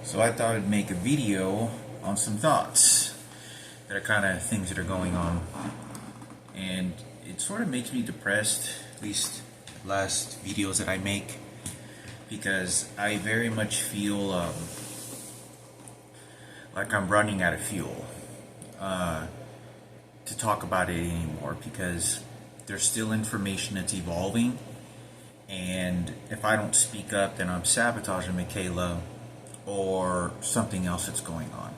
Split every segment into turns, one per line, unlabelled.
So I thought I'd make a video on some thoughts that are kind of things that are going on. And it sort of makes me depressed, at least last videos that I make, because I very much feel like I'm running out of fuel to talk about it anymore, because there's still information that's evolving, and if I don't speak up, then I'm sabotaging Michaela or something else that's going on.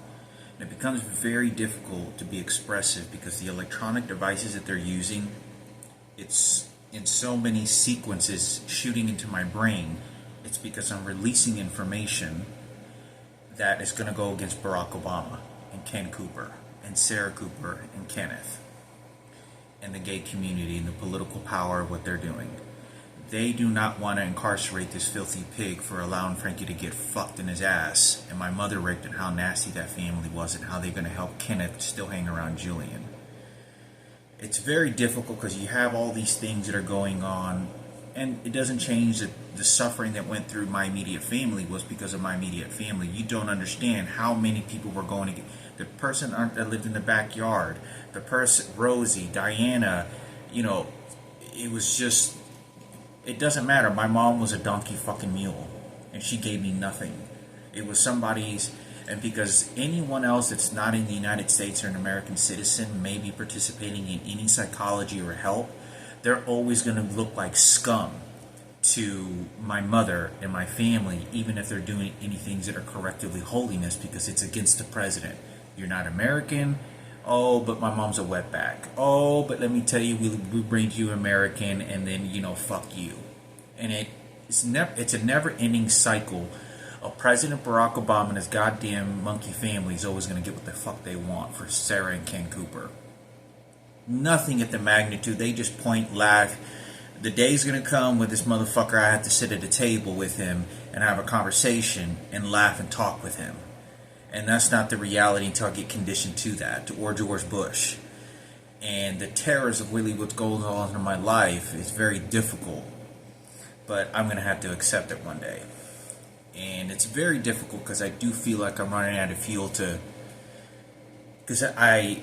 And it becomes very difficult to be expressive because the electronic devices that they're using, it's in so many sequences shooting into my brain. It's because I'm releasing information that is going to go against Barack Obama and Ken Cooper and Sarah Cooper and Kenneth and the gay community and the political power of what they're doing. They do not want to incarcerate this filthy pig for allowing Frankie to get fucked in his ass, and my mother raped, and how nasty that family was, and how they're going to help Kenneth still hang around Julian. It's very difficult because you have all these things that are going on, and it doesn't change that the suffering that went through my immediate family was because of my immediate family. You don't understand how many people were going to get. The person that lived in the backyard, the person, Rosie, Diana, it was just, it doesn't matter. My mom was a donkey fucking mule, and she gave me nothing. It was somebody's, and because anyone else that's not in the United States or an American citizen may be participating in any psychology or help, they're always going to look like scum to my mother and my family, even if they're doing any things that are correctively holiness, because it's against the president. You're not American. Oh, but my mom's a wetback. Oh, but let me tell you, we made you American, and then, fuck you. And it's a never-ending cycle of President Barack Obama and his goddamn monkey family is always going to get what the fuck they want for Sarah and Ken Cooper. Nothing at the magnitude. They just point, laugh. The day's going to come with this motherfucker, I have to sit at a table with him and have a conversation and laugh and talk with him. And that's not the reality until I get conditioned to that, or George Bush. And the terrors of really what's going on in my life is very difficult. But I'm going to have to accept it one day. And it's very difficult because I do feel like I'm running out of fuel because I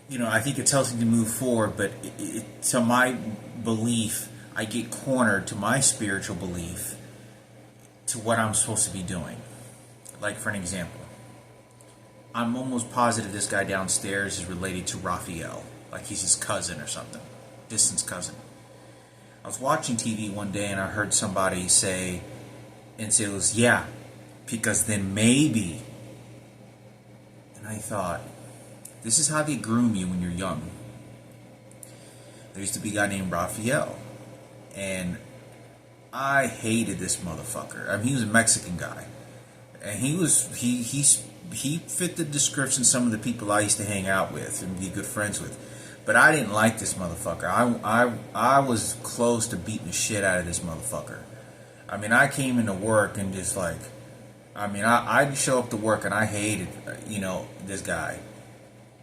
think it's healthy to move forward, but to my belief, I get cornered to my spiritual belief to what I'm supposed to be doing. Like, for an example, I'm almost positive this guy downstairs is related to Raphael, like he's his cousin or something, distant cousin. I was watching TV one day and I heard somebody say, it was, yeah, because then maybe. And I thought, this is how they groom you when you're young. There used to be a guy named Raphael, and I hated this motherfucker. I mean, he was a Mexican guy, and he fit the description of some of the people I used to hang out with and be good friends with. But I didn't like this motherfucker. I was close to beating the shit out of this motherfucker. I mean, I came into work and just like, I'd show up to work and I hated, this guy.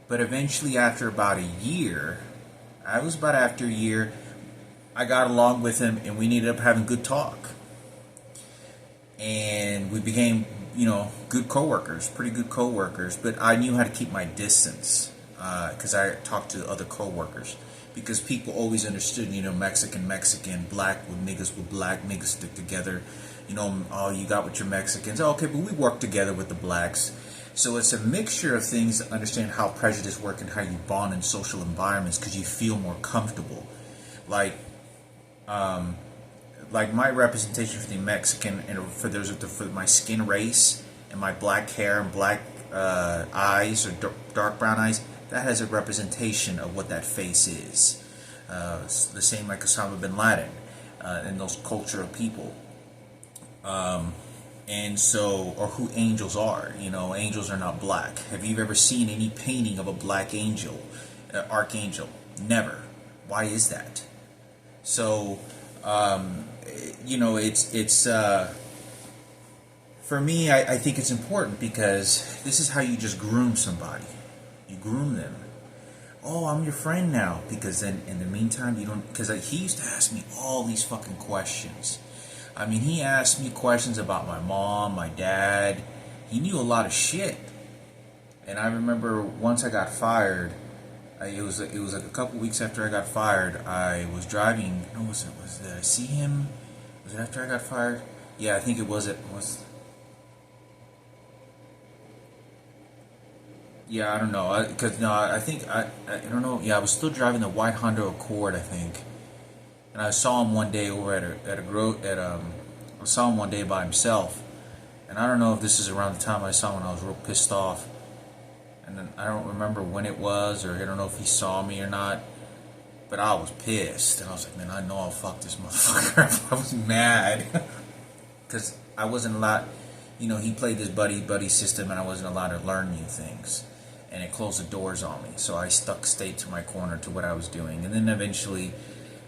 But eventually, after about a year, I got along with him and we ended up having good talk. And we became, good coworkers, pretty good coworkers. But I knew how to keep my distance because I talked to other coworkers. Because people always understood, Mexican, black with black, niggas stick together. Oh, you got with your Mexicans. Oh, okay, but we work together with the blacks. So it's a mixture of things to understand how prejudice works and how you bond in social environments because you feel more comfortable. Like my representation for the Mexican and for my skin race and my black hair and black eyes or dark brown eyes, that has a representation of what that face is. It's the same like Osama bin Laden and those culture of people. And so, or who angels are. Angels are not black. Have you ever seen any painting of a black angel, archangel? Never. Why is that? So, it's for me, I think it's important because this is how you just groom somebody. You groom them. Oh, I'm your friend now. Because then, in the meantime, you don't. Because he used to ask me all these fucking questions. He asked me questions about my mom, my dad. he knew a lot of shit. And I remember once I got fired, it was like a couple weeks after I got fired. I was driving. No, did I see him? Was it after I got fired? Yeah, I think it was. Yeah, I don't know. I think I don't know. Yeah, I was still driving the white Honda Accord, I think. And I saw him one day over I saw him one day by himself. And I don't know if this is around the time I saw him when I was real pissed off. And then I don't remember when it was, or I don't know if he saw me or not. But I was pissed. And I was like, man, I know I'll fuck this motherfucker. I was mad. Because I wasn't allowed, he played this buddy system, and I wasn't allowed to learn new things. And it closed the doors on me. So I stayed to my corner to what I was doing. And then eventually,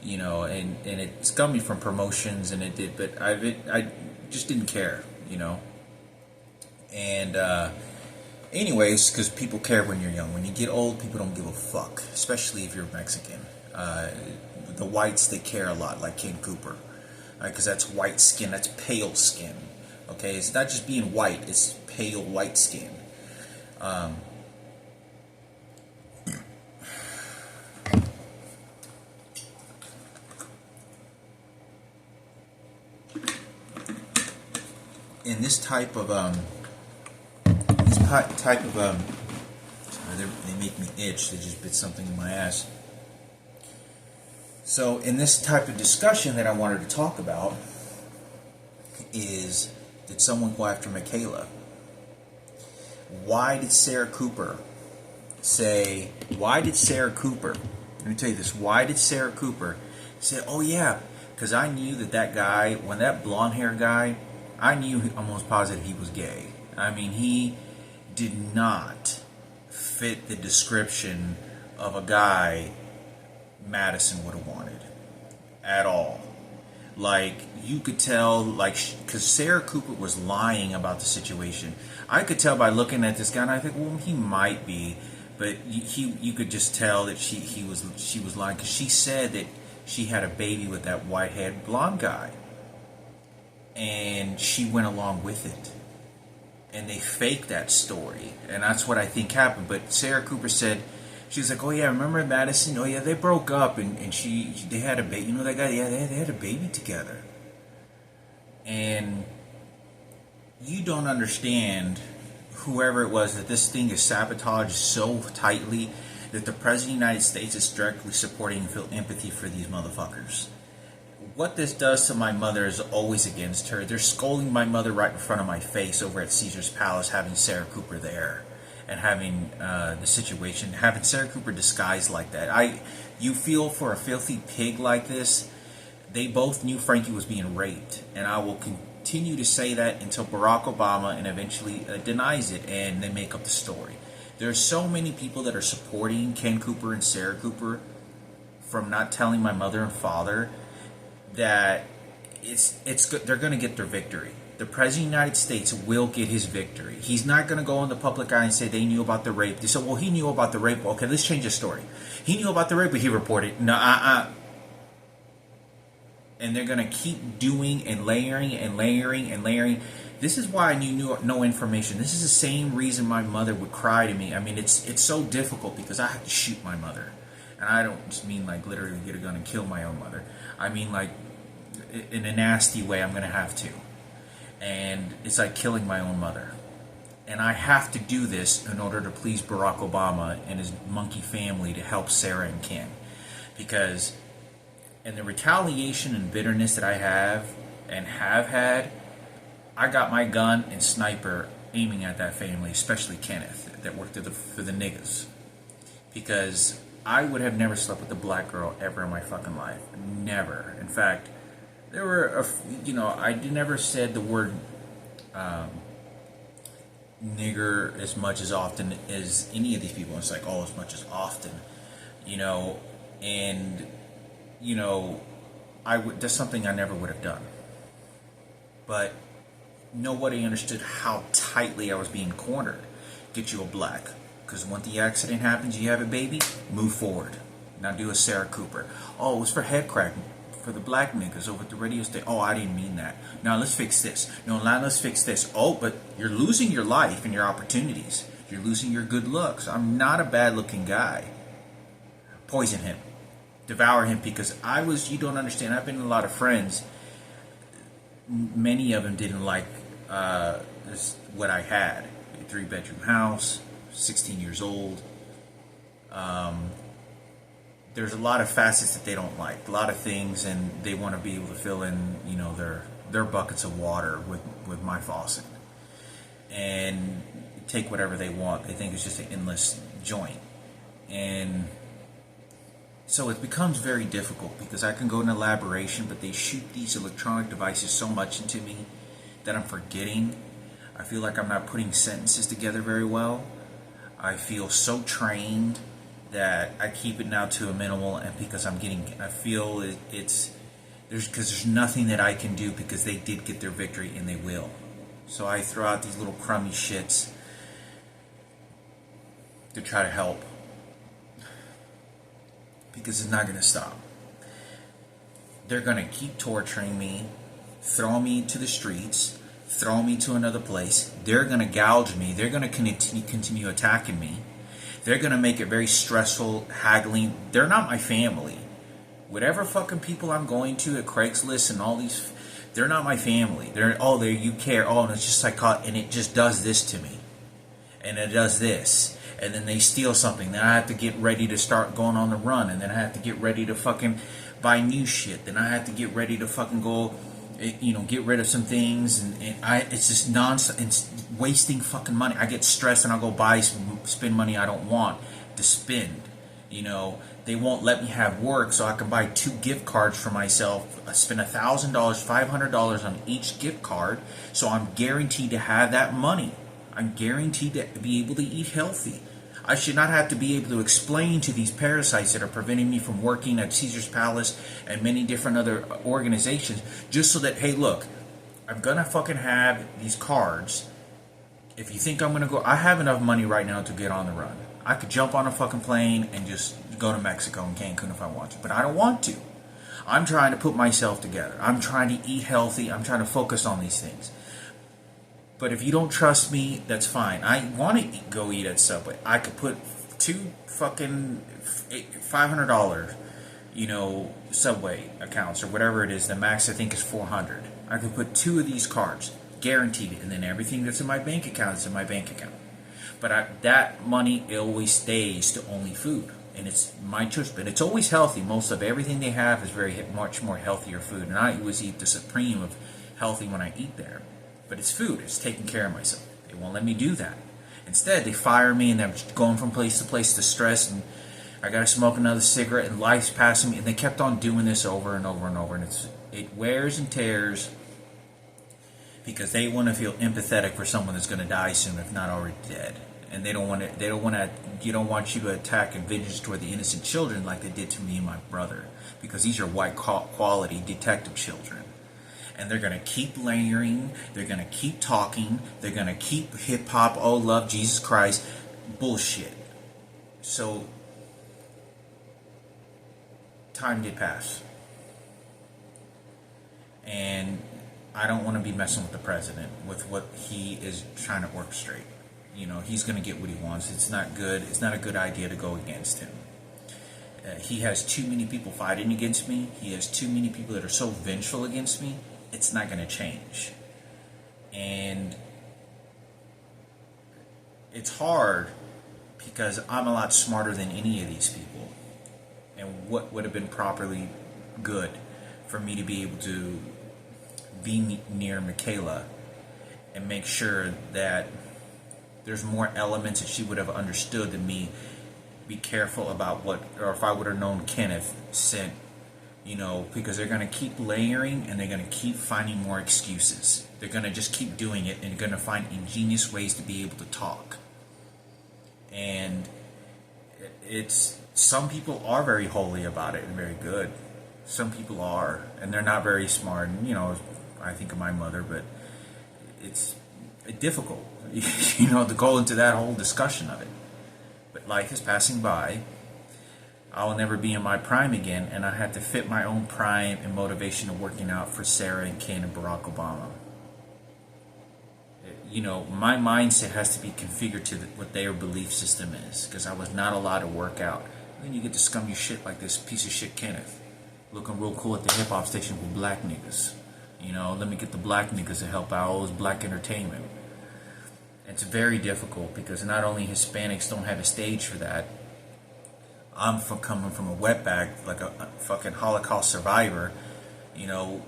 and it scummed me from promotions, and it did, but I just didn't care, And anyways, because people care when you're young. When you get old, people don't give a fuck, especially if you're Mexican. The whites, they care a lot, like Ken Cooper, because that's white skin, that's pale skin. Okay, it's not just being white; it's pale white skin. In this type of sorry, they make me itch. They just bit something in my ass. So in this type of discussion that I wanted to talk about is, did someone go after Michaela? Why did Sarah Cooper, let me tell you this, why did Sarah Cooper say, oh yeah, because I knew that guy, when that blonde hair guy, I knew almost positive he was gay. I mean, he did not fit the description of a guy Madison would have wanted at all. Like, you could tell, because Sarah Cooper was lying about the situation. I could tell by looking at this guy, and I think, well, he might be, but you could just tell that she was lying, because she said that she had a baby with that white-haired blonde guy, and she went along with it. And they faked that story, and that's what I think happened. But Sarah Cooper said, she was like, oh yeah, remember Madison? Oh yeah, they broke up, and they had a baby. You know that guy? Yeah, they had a baby together. And you don't understand, whoever it was, that this thing is sabotaged so tightly that the President of the United States is directly supporting and feel empathy for these motherfuckers. What this does to my mother is always against her. They're scolding my mother right in front of my face over at Caesar's Palace, having Sarah Cooper there, and having the situation, having Sarah Cooper disguised like that. You feel for a filthy pig like this. They both knew Frankie was being raped, and I will continue to say that until Barack Obama and eventually denies it, and they make up the story. There's so many people that are supporting Ken Cooper and Sarah Cooper from not telling my mother and father that it's good. They're going to get their victory. The President of the United States will get his victory. He's not going to go in the public eye and say they knew about the rape. They said, well, he knew about the rape. Okay, let's change the story. He knew about the rape, but he reported. No, And they're going to keep doing and layering and layering and layering. This is why I knew no information. This is the same reason my mother would cry to me. I mean, it's so difficult because I have to shoot my mother. And I don't just mean like literally get a gun and kill my own mother. I mean like in a nasty way, I'm going to have to. And it's like killing my own mother. And I have to do this in order to please Barack Obama and his monkey family to help Sarah and Ken. Because in the retaliation and bitterness that I have and have had, I got my gun and sniper aiming at that family, especially Kenneth, that worked for the niggas. Because I would have never slept with a black girl ever in my fucking life. Never. In fact, there were, I never said the word nigger as much as often as any of these people. It's like, oh, as much as often, and, that's something I never would have done. But nobody understood how tightly I was being cornered. Get you a black. Because when the accident happens, you have a baby, move forward. Now do a Sarah Cooper. Oh, it was for head cracking. for the black niggas over at the radio station. Oh, I didn't mean that. Now let's fix this. No, now let's fix this. Oh, but you're losing your life and your opportunities. You're losing your good looks. I'm not a bad looking guy. Poison him. Devour him, because you don't understand. I've been in a lot of friends. Many of them didn't like what I had. A 3-bedroom house, 16 years old. There's a lot of facets that they don't like, a lot of things, and they want to be able to fill in, their buckets of water with my faucet, and take whatever they want. They think it's just an endless joint, and so it becomes very difficult, because I can go in elaboration, but they shoot these electronic devices so much into me that I'm forgetting. I feel like I'm not putting sentences together very well. I feel so trained that I keep it now to a minimal, and because I feel there's nothing that I can do, because they did get their victory and they will. So I throw out these little crummy shits to try to help, because it's not going to stop. They're going to keep torturing me, throw me to the streets, throw me to another place. They're going to gouge me. They're going to continue attacking me. They're going to make it very stressful, haggling. They're not my family. Whatever fucking people I'm going to at Craigslist and all these, they're not my family. You care. Oh, and it's just psychotic, and it just does this to me. And it does this. And then they steal something. Then I have to get ready to start going on the run. And then I have to get ready to fucking buy new shit. Then I have to get ready to fucking go, get rid of some things. And it's just nonsense. It's wasting fucking money. I get stressed and I'll go spend money I don't want to spend. They won't let me have work, so I can buy 2 gift cards for myself. I spend $1,000, $500 on each gift card, so I'm guaranteed to have that money. I'm guaranteed to be able to eat healthy. I should not have to be able to explain to these parasites that are preventing me from working at Caesar's Palace and many different other organizations, just so that, hey, look, I'm going to fucking have these cards. If you think I'm going to go, I have enough money right now to get on the run. I could jump on a fucking plane and just go to Mexico and Cancun if I want to, but I don't want to. I'm trying to put myself together. I'm trying to eat healthy. I'm trying to focus on these things. But if you don't trust me, that's fine. I want to go eat at Subway. I could put 2 fucking $500, Subway accounts or whatever it is. The max I think is $400. I could put 2 of these cards, guaranteed, and then everything that's in my bank account is in my bank account. But that money, it always stays to only food, and it's my choice. But it's always healthy. Most of everything they have is much more healthier food, and I always eat the supreme of healthy when I eat there. But it's food. It's taking care of myself. They won't let me do that. Instead, they fire me, and I'm going from place to place to stress, and I got to smoke another cigarette, and life's passing me. And they kept on doing this over and over and over, and it wears and tears, because they want to feel empathetic for someone that's going to die soon, if not already dead. And they don't want you to attack and vengeance toward the innocent children like they did to me and my brother, because these are white quality detective children. And they're going to keep layering, they're going to keep talking, they're going to keep hip-hop, oh, love, Jesus Christ, bullshit. So, time did pass. And I don't want to be messing with the president, with what he is trying to orchestrate. He's going to get what he wants. It's not good. It's not a good idea to go against him. He has too many people fighting against me. He has too many people that are so vengeful against me. It's not going to change. And it's hard, because I'm a lot smarter than any of these people. And what would have been properly good for me to be able to be near Michaela and make sure that there's more elements that she would have understood than me. Be careful about or if I would have known Kenneth sent, because they're going to keep layering, and they're going to keep finding more excuses. They're going to just keep doing it, and they're going to find ingenious ways to be able to talk. And some people are very holy about it and very good. Some people are, and they're not very smart. And, I think of my mother, but it's difficult, to go into that whole discussion of it. But life is passing by. I will never be in my prime again, and I had to fit my own prime and motivation of working out for Sarah and Ken and Barack Obama. You know, my mindset has to be configured to what their belief system is, because I was not allowed to work out. Then you get to scum your shit like this piece of shit Kenneth, looking real cool at the hip hop station with black niggas. You know, let me get the black niggas to help out all this black entertainment. It's very difficult because not only Hispanics don't have a stage for that. I'm coming from a wetback, like a fucking Holocaust survivor, you know,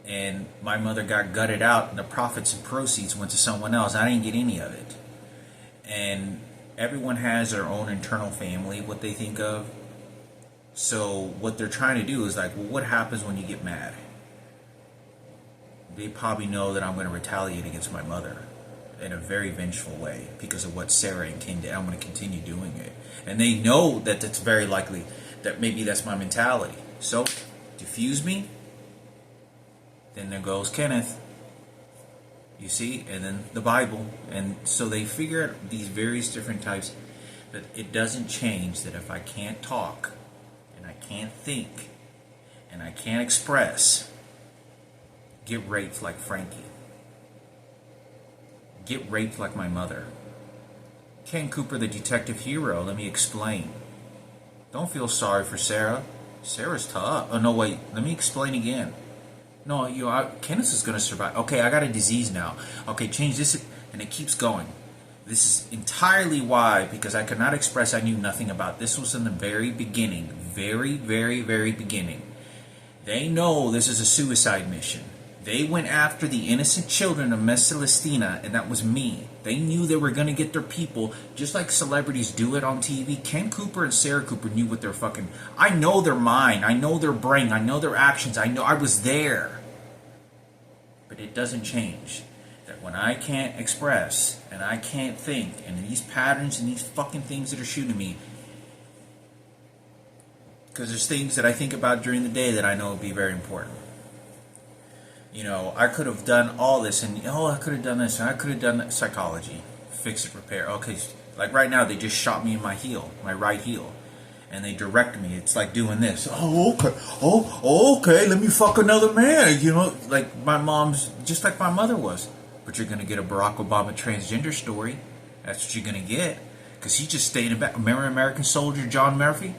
and my mother got gutted out and the profits and proceeds went to someone else. I didn't get any of it. And everyone has their own internal family, what they think of. So what they're trying to do is like, well, what happens when you get mad? They probably know that I'm going to retaliate against my mother in a very vengeful way because of what Sarah and Ken did. I'm going to continue doing it. And they know that it's very likely that maybe that's my mentality. So, diffuse me. Then there goes Kenneth. You see? And then the Bible. And so they figure out these various different types. But it doesn't change that if I can't talk, and I can't think, and I can't express, get raped like Frankie. Get raped like my mother. Ken Cooper, the detective hero, let me explain. Don't feel sorry for Sarah. Sarah's tough. Oh, no, wait. Let me explain again. No, Kenneth is going to survive. Okay, I got a disease now. Okay, change this. And it keeps going. This is entirely why, because I could not express I knew nothing about. This was in the very beginning. Very, very, very beginning. They know this is a suicide mission. They went after the innocent children of Miss Celestina, and that was me. They knew they were going to get their people, just like celebrities do it on TV. Ken Cooper and Sarah Cooper knew what they're fucking... I know their mind. I know their brain. I know their actions. I know I was there. But it doesn't change. That when I can't express, and I can't think, and these patterns and these fucking things that are shooting me... Because there's things that I think about during the day that I know would be very important. You know, I could have done all this, and I could have done this, and I could have done that. Psychology, fix it, repair. Okay, like right now, they just shot me in my heel, my right heel, and they direct me. It's like doing this. Oh, okay. Oh, okay. Let me fuck another man. You know, like my mom's, just like my mother was. But you're gonna get a Barack Obama transgender story. That's what you're gonna get, because he just stayed in back. Remember American Soldier John Murphy?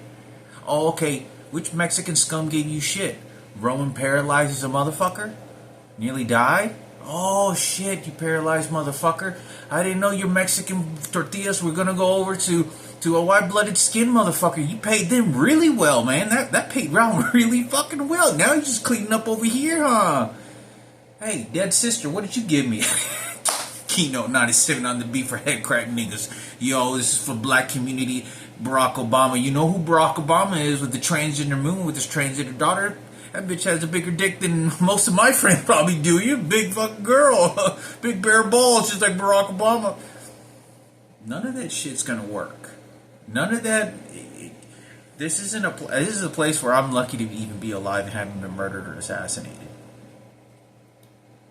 Oh, okay. Which Mexican scum gave you shit? Roman paralyzes a motherfucker? Nearly died? Oh shit, you paralyzed motherfucker. I didn't know your Mexican tortillas were gonna go over to a white-blooded skin motherfucker. You paid them really well, man. That paid round really fucking well. Now you're just cleaning up over here, huh? Hey, dead sister, what did you give me? Keynote 97 on the beat for head crack niggas. Yo, this is for black community. Barack Obama. You know who Barack Obama is with the transgender moon with his transgender daughter? That bitch has a bigger dick than most of my friends probably do. You're a big fucking girl. Big bare balls, just like Barack Obama. None of that shit's gonna work. None of that. This is a place where I'm lucky to even be alive and haven't been murdered or assassinated.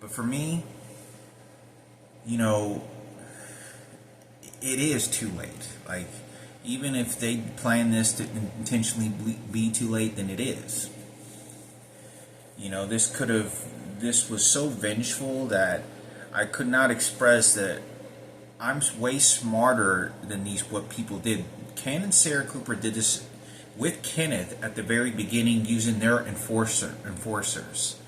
But for me, you know, it is too late. Like, even if they plan this to intentionally be too late, then it is. You know, this was so vengeful that I could not express that I'm way smarter than what people did. Ken and Sarah Cooper did this with Kenneth at the very beginning using their enforcers.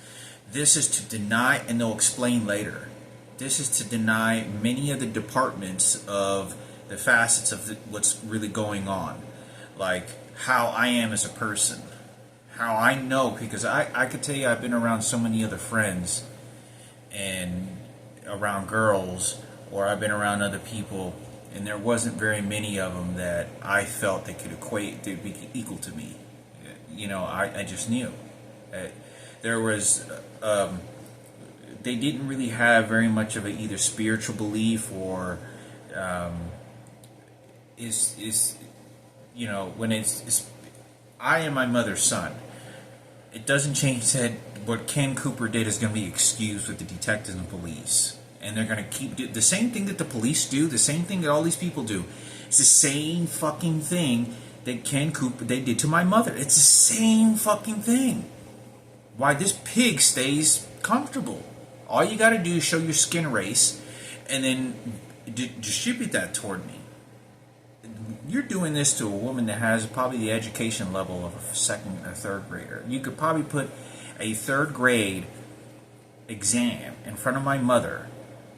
This is to deny, and they'll explain later, this is to deny many of the departments of the facets of what's really going on. Like how I am as a person. How I know, because I could tell you I've been around so many other friends and around girls, or I've been around other people, and there wasn't very many of them that I felt they could equate to be equal to me. You know, I just knew. There was, they didn't really have very much of a either spiritual belief or you know, when it's I am my mother's son. It doesn't change that what Ken Cooper did is going to be excused with the detectives and police. And they're going to keep doing the same thing that the police do, the same thing that all these people do. It's the same fucking thing that Ken Cooper, they did to my mother. It's the same fucking thing. Why this pig stays comfortable. All you got to do is show your skin race and then distribute that toward me. You're doing this to a woman that has probably the education level of a second or third grader. You could probably put a third grade exam in front of my mother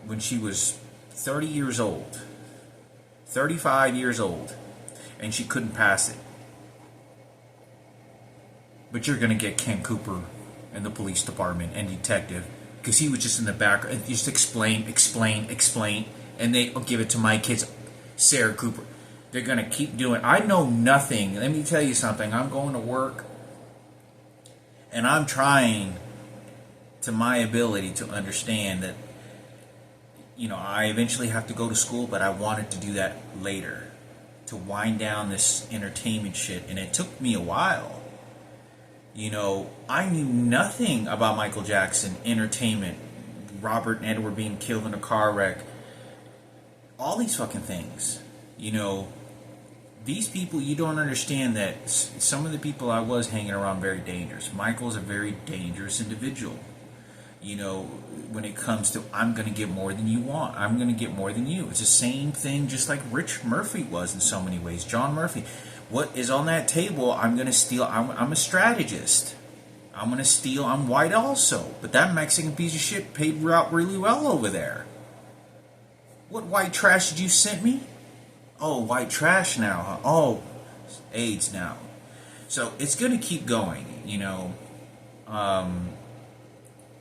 when she was 30 years old, 35 years old, and she couldn't pass it. But you're going to get Ken Cooper and the police department and detective, because he was just in the back and just explain, and they give it to my kids, Sarah Cooper. They're going to keep doing. I know nothing. Let me tell you something. I'm going to work, and I'm trying to my ability to understand that, you know, I eventually have to go to school, but I wanted to do that later, to wind down this entertainment shit, and it took me a while. You know, I knew nothing about Michael Jackson, entertainment, Robert and Edward being killed in a car wreck, all these fucking things. You know, these people, you don't understand that some of the people I was hanging around very dangerous. Michael's a very dangerous individual. You know, when it comes to, I'm going to get more than you want. I'm going to get more than you. It's the same thing just like Rich Murphy was in so many ways. John Murphy. What is on that table, I'm going to steal. I'm a strategist. I'm going to steal. I'm white also. But that Mexican piece of shit paid out really well over there. What white trash did you send me? Oh, white trash now, huh? Oh, AIDS now. So it's going to keep going, you know.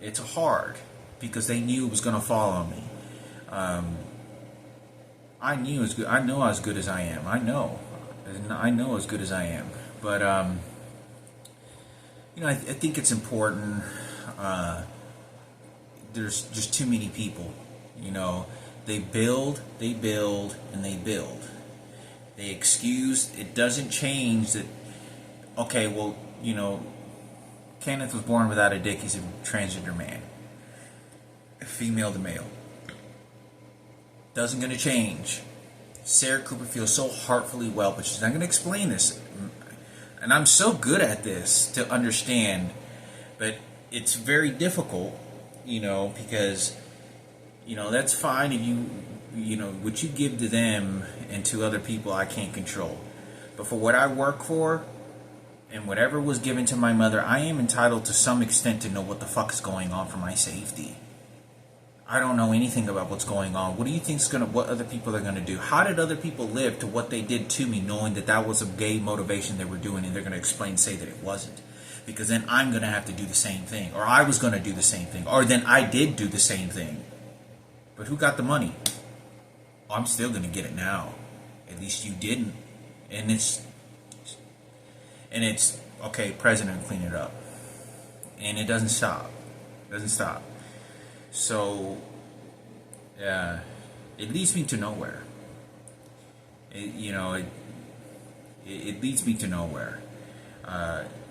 It's hard because they knew it was going to fall on me. I knew as good. I know as good as I am. I know as good as I am. But you know, I think it's important. There's just too many people. You know, they build, and they build. They excuse. It doesn't change that. Okay, well, you know, Kenneth was born without a dick. He's a transgender man. Female to male. Doesn't going to change. Sarah Cooper feels so heartfully well, but she's not going to explain this. And I'm so good at this to understand, but it's very difficult, you know, because, you know, that's fine if you know, what you give to them and to other people I can't control. But for what I work for, and whatever was given to my mother, I am entitled to some extent to know what the fuck is going on for my safety. I don't know anything about what's going on. What do you think's what other people are gonna do? How did other people live to what they did to me, knowing that that was a gay motivation they were doing, and they're gonna say that it wasn't? Because then I'm gonna have to do the same thing, or I was gonna do the same thing, or then I did do the same thing. But who got the money? I'm still gonna get it now. At least you didn't, and it's okay. President, clean it up, and it doesn't stop. It doesn't stop. So, it leads me to nowhere. It leads me to nowhere.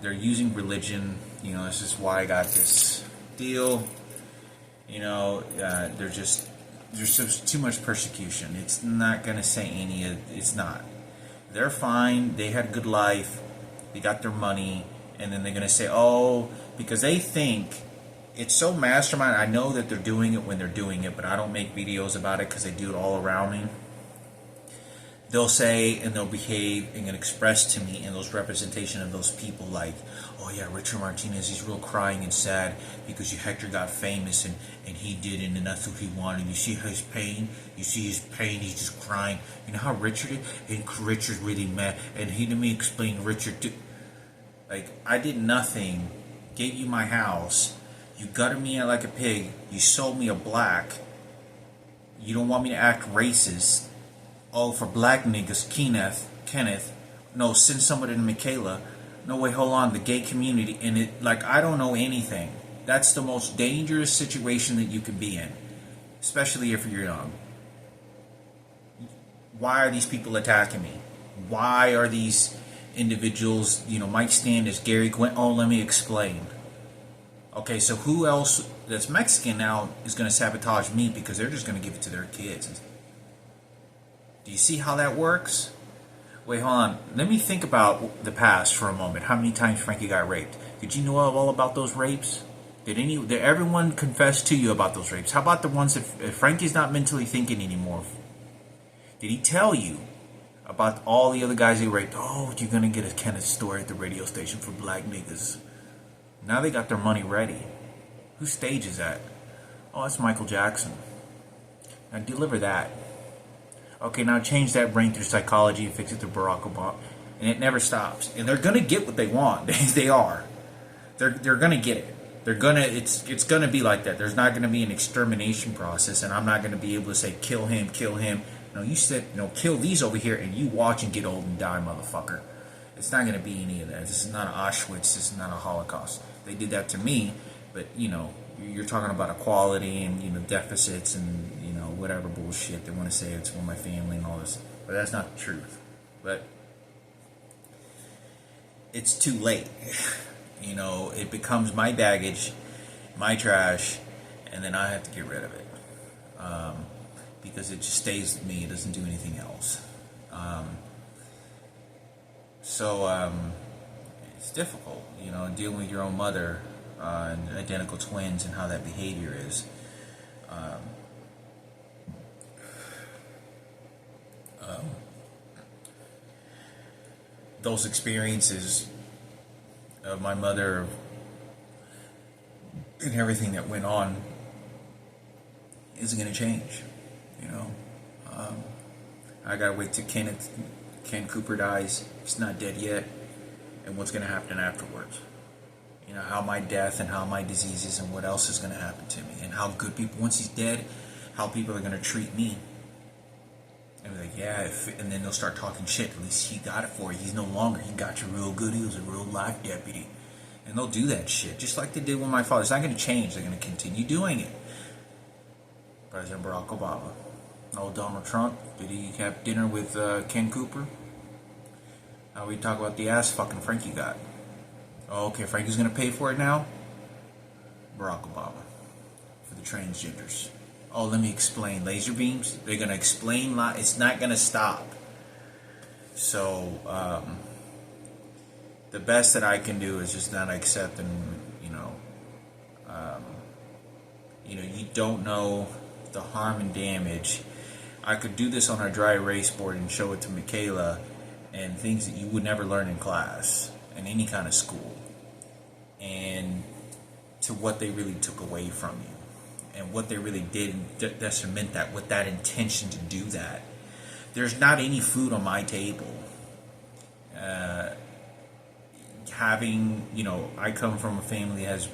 They're using religion. You know, this is why I got this deal. You know, there's just too much persecution. It's not gonna say it's not. They're fine. They had a good life. They got their money, and then they're gonna say, oh, because they think. It's so mastermind. I know that they're doing it when they're doing it, but I don't make videos about it because they do it all around me. They'll say and they'll behave and express to me in those representation of those people like, oh yeah, Richard Martinez, he's real crying and sad because Hector got famous and he did it and that's what he wanted. You see his pain? You see his pain? He's just crying. You know how Richard is? And Richard's really mad. And let me explain Richard to... Like, I did nothing. Gave you my house. You gutted me out like a pig. You sold me a black. You don't want me to act racist. Oh, for black niggas, Kenneth. No, send somebody to Michaela. No, wait, hold on. The gay community. And it, like, I don't know anything. That's the most dangerous situation that you can be in. Especially if you're young. Why are these people attacking me? Why are these individuals, you know, Mike Standish, Gary Gwynn? Oh, let me explain. Okay, so who else that's Mexican now is going to sabotage me because they're just going to give it to their kids? Do you see how that works? Wait, hold on. Let me think about the past for a moment. How many times Frankie got raped? Did you know all about those rapes? Did everyone confess to you about those rapes? How about the ones that if Frankie's not mentally thinking anymore? Did he tell you about all the other guys he raped? Oh, you're gonna get a Kenneth story at the radio station for black niggas. Now they got their money ready. Whose stage is that? Oh, that's Michael Jackson. Now deliver that. Okay, now change that brain through psychology and fix it to Barack Obama. And it never stops. And they're gonna get what they want. They are. They're gonna get it. It's gonna be like that. There's not gonna be an extermination process, and I'm not gonna be able to say kill him, kill him. No, you said kill these over here, and you watch and get old and die, motherfucker. It's not gonna be any of that. This is not an Auschwitz. This is not a Holocaust. They did that to me, but you're talking about equality and deficits and whatever bullshit they want to say it's for my family and all this, but that's not the truth. But it's too late. It becomes my baggage, my trash, and then I have to get rid of it because it just stays with me. It doesn't do anything else. So it's difficult, dealing with your own mother and identical twins and how that behavior is. Those experiences of my mother and everything that went on isn't going to change. I gotta wait till Ken Cooper dies. He's not dead yet, and what's going to happen afterwards. How my death and how my diseases and what else is going to happen to me, and how good people, once he's dead, how people are going to treat me. And be like, yeah, and then they'll start talking shit. At least he got it for you. He's no longer. He got you real good. He was a real life deputy. And they'll do that shit, just like they did with my father. It's not going to change. They're going to continue doing it. President Barack Obama. Old Donald Trump, did he have dinner with Ken Cooper? Now we talk about the ass fucking Frankie got. Oh, okay, Frankie's going to pay for it now? Barack Obama. For the transgenders. Oh, let me explain. Laser beams? They're going to explain. It's not going to stop. So, the best that I can do is just not accept and, you don't know the harm and damage. I could do this on our dry erase board and show it to Michaela, and things that you would never learn in class, in any kind of school. And to what they really took away from you. And what they really did that cement that with that intention to do that. There's not any food on my table. I come from a family that has,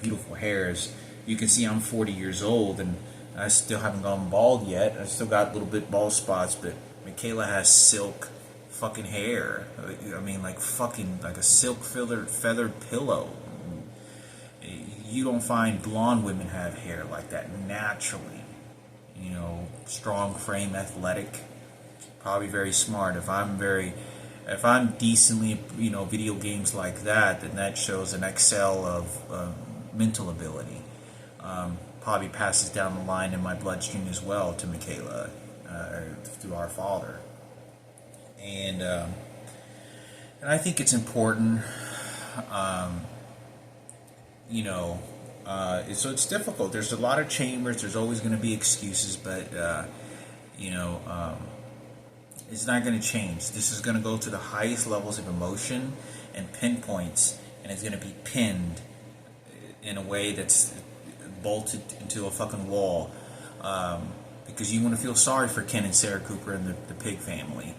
beautiful hairs. You can see I'm 40 years old and I still haven't gone bald yet. I still got a little bit bald spots, but Michaela has silk fucking hair. I mean, like a silk feathered pillow. You don't find blonde women have hair like that naturally. Strong frame, athletic, probably very smart. If I'm decently, video games like that, then that shows an excel of mental ability. Probably passes down the line in my bloodstream as well to Michaela through our father. And I think it's important. So it's difficult. There's a lot of chambers. There's always going to be excuses, but it's not going to change. This is going to go to the highest levels of emotion and pinpoints, and it's going to be pinned in a way that's bolted into a fucking wall, because you want to feel sorry for Ken and Sarah Cooper and the Pig family.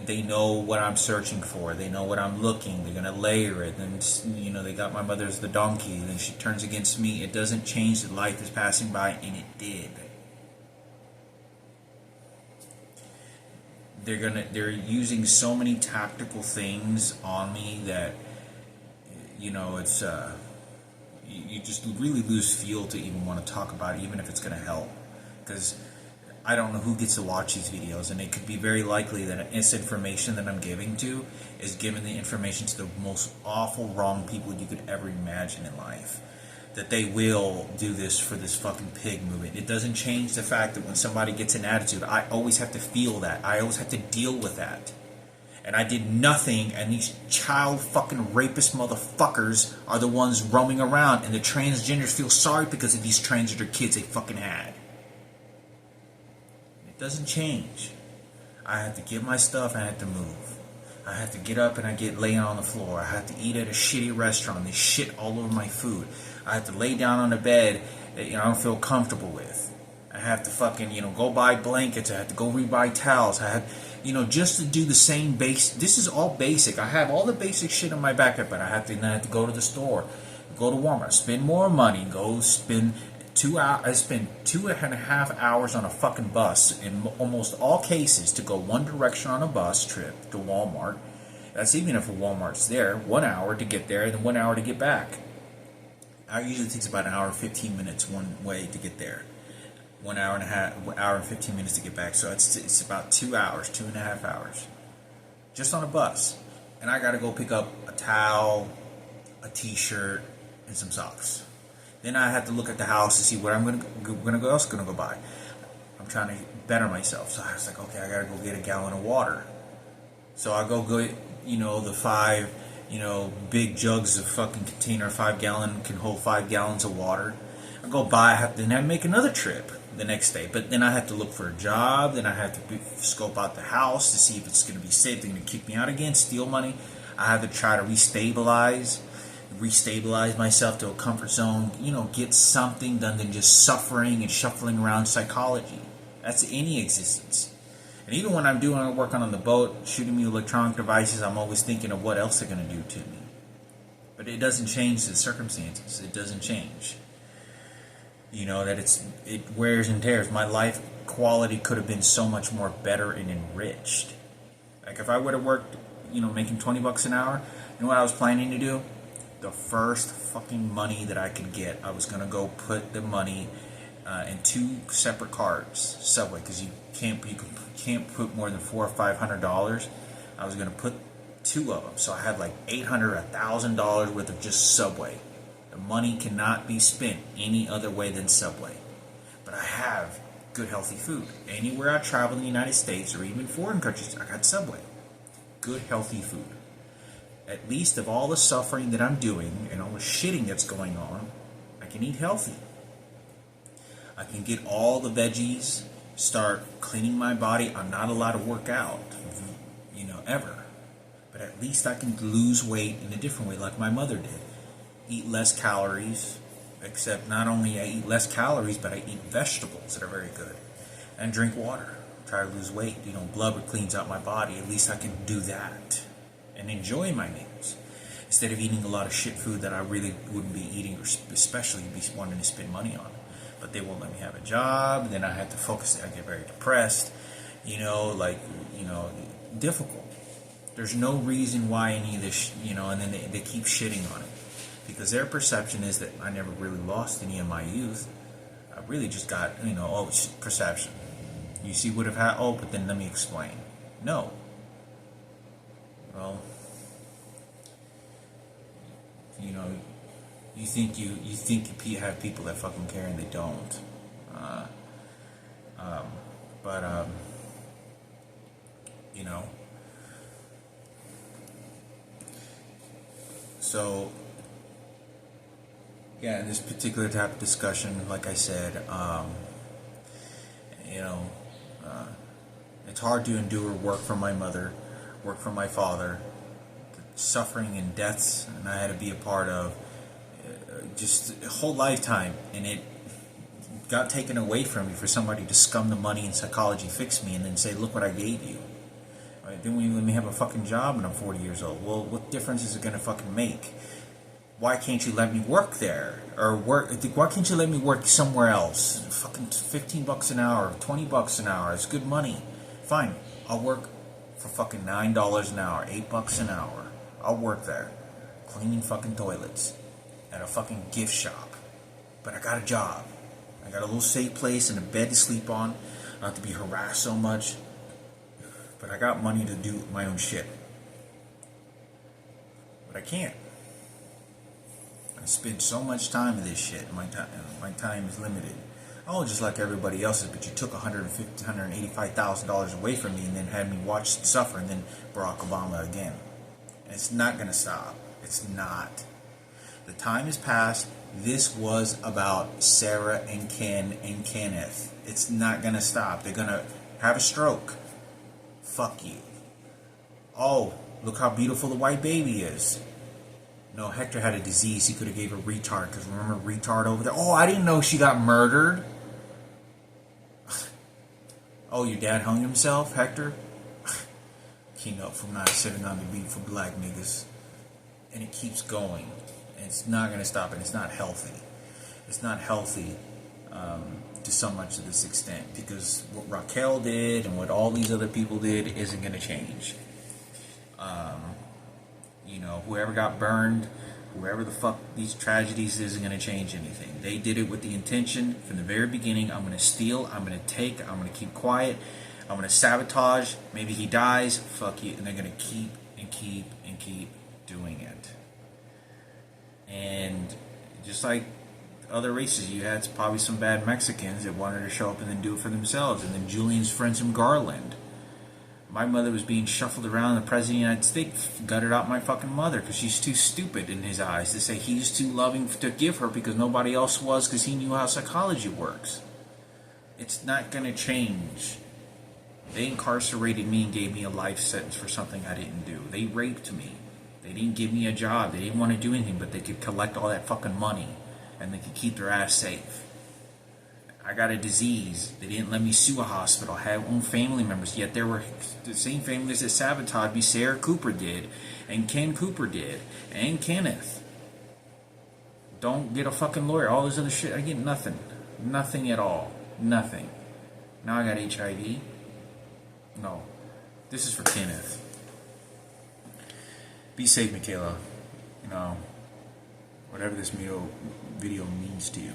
They know what I'm searching for. They know what I'm looking. They're going to layer it. Then, they got my mother as the donkey. Then she turns against me. It doesn't change that life is passing by, and it did. They're using so many tactical things on me that, it's, you just really lose feel to even want to talk about it, even if it's going to help. Because I don't know who gets to watch these videos, and it could be very likely that this information that I'm giving to is giving the information to the most awful, wrong people you could ever imagine in life. that they will do this for this fucking pig movement. It doesn't change the fact that when somebody gets an attitude, I always have to feel that. I always have to deal with that. And I did nothing, and these child fucking rapist motherfuckers are the ones roaming around, and the transgenders feel sorry because of these transgender kids they fucking had. It doesn't change. I have to get my stuff, and I have to move. I have to get up and I get laying on the floor. I have to eat at a shitty restaurant. They shit all over my food. I have to lay down on a bed that I don't feel comfortable with. I have to fucking go buy blankets. I have to go rebuy towels. I have just to do the same base. This is all basic. I have all the basic shit in my backpack, but I have to go to the store, go to Walmart, spend more money, go spend 2 hours. I spend 2.5 hours on a fucking bus in almost all cases to go one direction on a bus trip to Walmart. That's even if a Walmart's there. 1 hour to get there and then 1 hour to get back. It usually takes about an hour and 15 minutes one way to get there. 1 hour and a half, 1 hour and 15 minutes to get back. So it's about 2 hours, 2.5 hours, just on a bus. And I got to go pick up a towel, a t-shirt, and some socks. Then I have to look at the house to see what I'm gonna go buy. I'm trying to better myself, so I was like, okay, I gotta go get a gallon of water. So I go get the 5 big jugs of fucking container, 5 gallon can hold 5 gallons of water. I go buy. Then I make another trip the next day, but then I have to look for a job. Then I have to scope out the house to see if it's gonna be safe. They're gonna kick me out again, steal money. I have to try to restabilize myself to a comfort zone, get something done than just suffering and shuffling around psychology. That's any existence. And even when I'm doing work on the boat, shooting me electronic devices, I'm always thinking of what else they're going to do to me. But it doesn't change the circumstances. It doesn't change. That it wears and tears. My life quality could have been so much more better and enriched. Like if I would have worked, making $20 an hour, you know what I was planning to do? The first fucking money that I could get, I was gonna go put the money in 2 separate cards, Subway, because you can't put more than $400 or $500. I was gonna put 2 of them, so I had like $800 or $1,000 worth of just Subway. The money cannot be spent any other way than Subway. But I have good healthy food. Anywhere I travel in the United States or even foreign countries, I got Subway. Good healthy food. At least of all the suffering that I'm doing and all the shitting that's going on, I can eat healthy. I can get all the veggies, start cleaning my body. I'm not allowed to work out, ever. But at least I can lose weight in a different way like my mother did. Eat less calories, except not only I eat less calories, but I eat vegetables that are very good. And drink water. Try to lose weight. Blood cleans out my body. At least I can do that. And enjoy my meals instead of eating a lot of shit food that I really wouldn't be eating, or especially be wanting to spend money on. But they won't let me have a job. And then I have to focus. I get very depressed. Difficult. There's no reason why any of this, and then they keep shitting on it because their perception is that I never really lost any of my youth. I really just got, it's perception. You see what have happened? But then let me explain. No. Well, you think you have people that fucking care and they don't. So yeah, in this particular type of discussion, like I said, it's hard to endure work for my mother, work for my father, suffering and deaths, and I had to be a part of just a whole lifetime, and it got taken away from me for somebody to scum the money and psychology fix me and then say, look what I gave you. Right? Then when you let me have a fucking job and I'm 40 years old, well, what difference is it going to fucking make? Why can't you let me work there? Why can't you let me work somewhere else? Fucking $15 an hour, $20 an hour, it's good money. Fine, I'll work for fucking $9 an hour, $8 an hour. I'll work there, cleaning fucking toilets at a fucking gift shop. But I got a job. I got a little safe place and a bed to sleep on. I don't have to be harassed so much. But I got money to do my own shit. But I can't. spend so much time in this shit. My time is limited. Oh, just like everybody else's, but you took $185,000 away from me and then had me watch suffer, and then Barack Obama again. And it's not going to stop. It's not. The time has passed. This was about Sarah and Ken and Kenneth. It's not going to stop. They're going to have a stroke. Fuck you. Oh, look how beautiful the white baby is. No, Hector had a disease. He could have gave her retard. Because remember retard over there? Oh, I didn't know she got murdered. Oh, your dad hung himself, Hector? Keynote from 9/7 on the beat for black niggas. And it keeps going. And it's not going to stop. And it's not healthy. It's not healthy to so much to this extent. Because what Raquel did and what all these other people did isn't going to change. You know, whoever got burned, whoever the fuck these tragedies isn't going to change anything. They did it with the intention from the very beginning. I'm going to steal, I'm going to take, I'm going to keep quiet, I'm going to sabotage. Maybe he dies, fuck you. And they're going to keep and keep and keep doing it. And just like other races, you had probably some bad Mexicans that wanted to show up and then do it for themselves. And then Julian's friends from Garland. My mother was being shuffled around, and the President of the United States gutted out my fucking mother because she's too stupid in his eyes to say he's too loving to give her because nobody else was, because he knew how psychology works. It's not going to change. They incarcerated me and gave me a life sentence for something I didn't do. They raped me. They didn't give me a job. They didn't want to do anything, but they could collect all that fucking money and they could keep their ass safe. I got a disease. They didn't let me sue a hospital. I had own family members. Yet there were the same families that sabotaged me. Sarah Cooper did. And Ken Cooper did. And Kenneth. Don't get a fucking lawyer. All this other shit. I get nothing. Nothing at all. Nothing. Now I got HIV. No. This is for Kenneth. Be safe, Michaela. You know, whatever this video means to you.